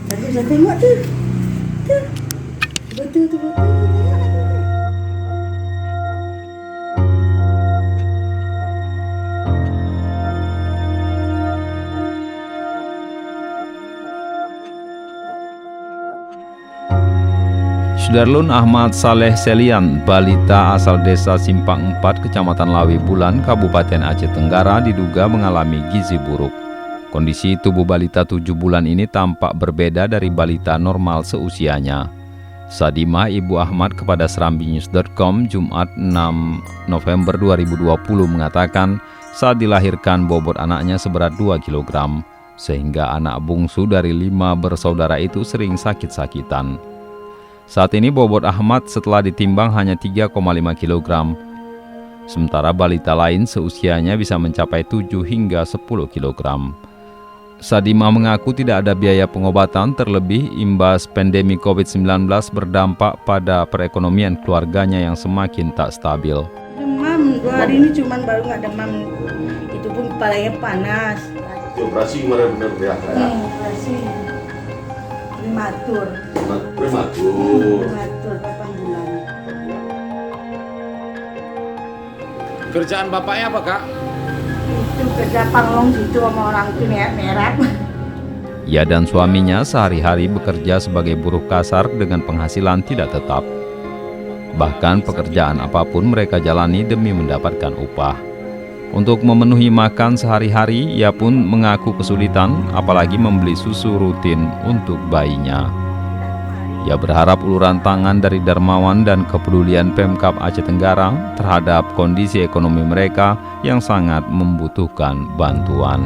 Aku bisa tengok tu. Tu. Betul tu betul. Tengok aku. Sudarlun Ahmad Saleh Selian, balita asal desa Simpang 4, Kecamatan Lawi Bulan, Kabupaten Aceh Tenggara, diduga mengalami gizi buruk. Kondisi tubuh balita 7 bulan ini tampak berbeda dari balita normal seusianya. Sadimah Ibu Ahmad kepada serambinews.com Jumat 6 November 2020 mengatakan saat dilahirkan bobot anaknya seberat 2 kg, sehingga anak bungsu dari 5 bersaudara itu sering sakit-sakitan. Saat ini bobot Ahmad setelah ditimbang hanya 3,5 kg. Sementara balita lain seusianya bisa mencapai 7 hingga 10 kg. Sadimah mengaku tidak ada biaya pengobatan, terlebih imbas pandemi COVID-19 berdampak pada perekonomian keluarganya yang semakin tak stabil. Demam, 2 hari ini cuman baru nggak demam. Itu pun kepalanya panas. Operasi kemarin benar ya? Operasi prematur. Prematur. Prematur 8 bulan. Kerjaan bapaknya apa, Kak? Itu kerja panglong situ sama orang itu merah. Ia dan suaminya sehari-hari bekerja sebagai buruh kasar dengan penghasilan tidak tetap. Bahkan pekerjaan apapun mereka jalani demi mendapatkan upah. Untuk memenuhi makan sehari-hari, ia pun mengaku kesulitan, apalagi membeli susu rutin untuk bayinya. Ia berharap uluran tangan dari dermawan dan kepedulian Pemkab Aceh Tenggara terhadap kondisi ekonomi mereka yang sangat membutuhkan bantuan.